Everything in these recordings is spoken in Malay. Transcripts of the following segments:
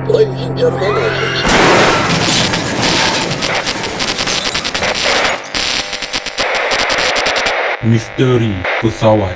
Ladies and gentlemen, Misteri pesawat.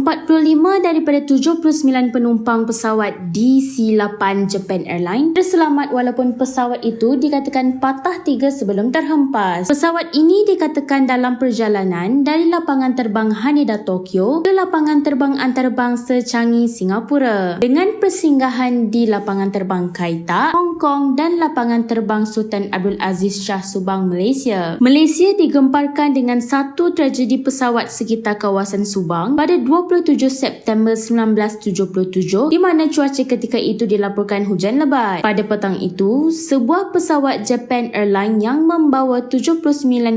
45 daripada 79 penumpang pesawat DC-8 Japan Airlines terselamat walaupun pesawat itu dikatakan patah tiga sebelum terhempas. Pesawat ini dikatakan dalam perjalanan dari lapangan terbang Haneda Tokyo ke lapangan terbang antarabangsa Changi Singapura dengan persinggahan di lapangan terbang Kai Tak, Hong Kong dan lapangan terbang Sultan Abdul Aziz Shah Subang, Malaysia. Malaysia digemparkan dengan satu tragedi pesawat sekitar kawasan Subang pada 27 September 1977 di mana cuaca ketika itu dilaporkan hujan lebat. Pada petang itu, sebuah pesawat Japan Airlines yang membawa 79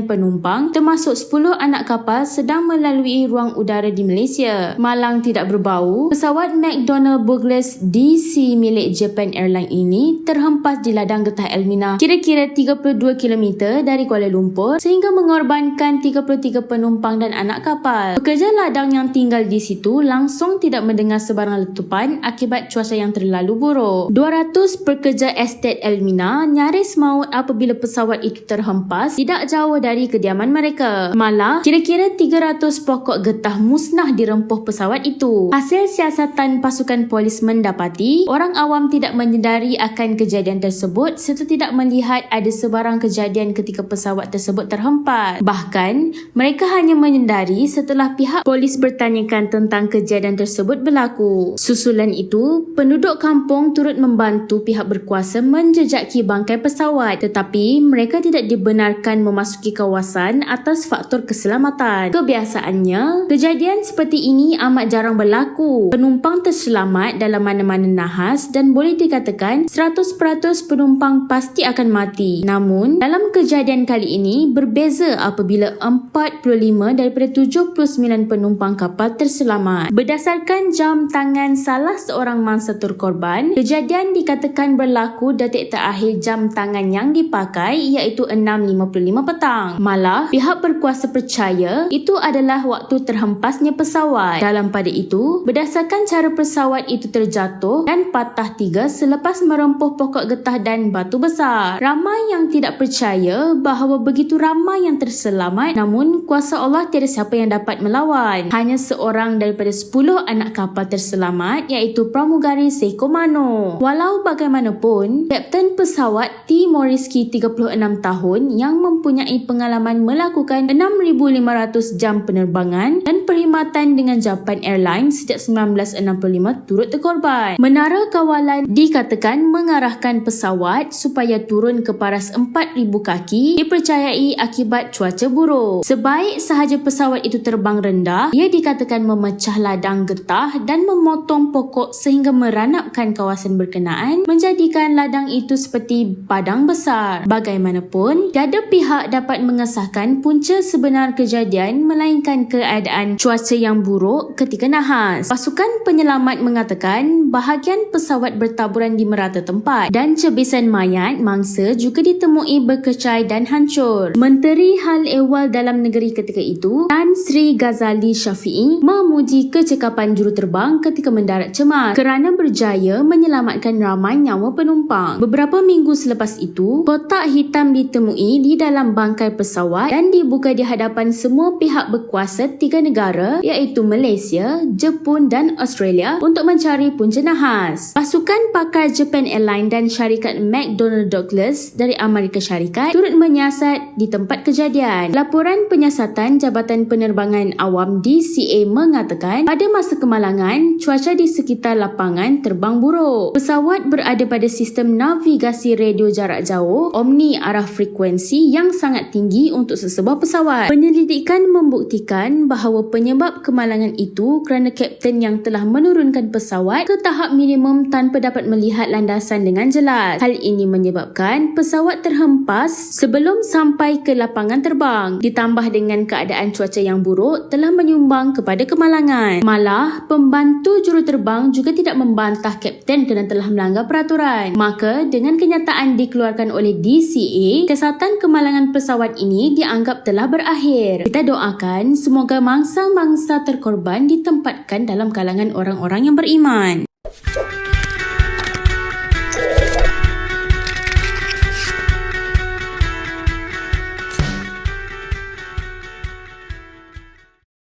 penumpang termasuk 10 anak kapal sedang melalui ruang udara di Malaysia. Malang tidak berbau, pesawat McDonnell Douglas DC milik Japan Airlines ini terhempas di ladang getah Elmina kira-kira 32 km dari Kuala Lumpur sehingga mengorbankan 33 penumpang dan anak kapal. Pekerja ladang yang tinggal di situ langsung tidak mendengar sebarang letupan akibat cuaca yang terlalu buruk. 200 pekerja estet Elmina nyaris maut apabila pesawat itu terhempas tidak jauh dari kediaman mereka. Malah, kira-kira 300 pokok getah musnah di rempuh pesawat itu. Hasil siasatan pasukan polis mendapati orang awam tidak menyedari akan kejadian tersebut serta tidak melihat ada sebarang kejadian ketika pesawat tersebut terhempas. Bahkan, mereka hanya menyedari setelah pihak polis bertanyakan tentang kejadian tersebut berlaku. Susulan itu, penduduk kampung turut membantu pihak berkuasa menjejaki bangkai pesawat tetapi mereka tidak dibenarkan memasuki kawasan atas faktor keselamatan. Kebiasaannya, kejadian seperti ini amat jarang berlaku. Penumpang terselamat dalam mana-mana nahas dan boleh dikatakan 100% penumpang pasti akan mati. Namun, dalam kejadian kali ini berbeza apabila 45 daripada 79 penumpang kapal terselamat. Berdasarkan jam tangan salah seorang mangsa terkorban, kejadian dikatakan berlaku detik terakhir jam tangan yang dipakai iaitu 6.55 petang. Malah, pihak berkuasa percaya itu adalah waktu terhempasnya pesawat. Dalam pada itu, berdasarkan cara pesawat itu terjatuh dan patah tiga selepas merempuh pokok getah dan batu besar. Ramai yang tidak percaya bahawa begitu ramai yang terselamat namun kuasa Allah tiada siapa yang dapat melawan. Hanya seorang daripada 10 anak kapal terselamat iaitu pramugari Seiko Mano. Walau bagaimanapun, Kapten pesawat T. Moriski 36 tahun yang mempunyai pengalaman melakukan 6,500 jam penerbangan dan perkhidmatan dengan Japan Airlines sejak 1965 turut terkorban. Menara kawalan dikatakan mengarahkan pesawat supaya turun ke paras 4,000 kaki dipercayai akibat cuaca buruk. Sebaik sahaja pesawat itu terbang rendah, ia dikatakan memecah ladang getah dan memotong pokok sehingga meranapkan kawasan berkenaan menjadikan ladang itu seperti padang besar. Bagaimanapun, tiada pihak dapat mengesahkan punca sebenar kejadian melainkan keadaan cuaca yang buruk ketika nahas. Pasukan penyelamat mengatakan bahagian pesawat bertaburan di merata tempat dan cebisan mayat mangsa juga ditemui berkecai dan hancur. Menteri Hal Ehwal Dalam Negeri ketika itu, Tan Sri Ghazali Syafiee, memuji kecekapan juruterbang ketika mendarat cemas kerana berjaya menyelamatkan ramai nyawa penumpang. Beberapa minggu selepas itu, kotak hitam ditemui di dalam bangkai pesawat dan dibuka di hadapan semua pihak berkuasa 3 negara iaitu Malaysia, Jepun dan Australia untuk mencari punca nahas. Pasukan pakar Japan Airlines dan syarikat McDonnell Douglas dari Amerika Syarikat turut menyiasat di tempat kejadian. Laporan penyiasatan Jabatan Penerbangan Awam DCA mengatakan pada masa kemalangan, cuaca di sekitar lapangan terbang buruk. Pesawat berada pada sistem navigasi radio jarak jauh omni arah frekuensi yang sangat tinggi untuk sesebuah pesawat. Penyelidikan membuktikan bahawa penyebab kemalangan itu kerana kapten yang telah menurunkan pesawat ke tahap minimum tanpa dapat melihat landasan dengan jelas. Hal ini menyebabkan pesawat terhempas sebelum sampai ke lapangan terbang. Ditambah dengan keadaan cuaca yang buruk telah menyumbang kepada kemalangan. Malah, pembantu juruterbang juga tidak membantah kapten kerana telah melanggar peraturan. Maka, dengan kenyataan dikeluarkan oleh DCA, kesatan kemalangan pesawat ini dianggap telah berakhir. Kita doakan semoga mangsa-mangsa terkorban ditempatkan dalam kalangan orang-orang yang beriman.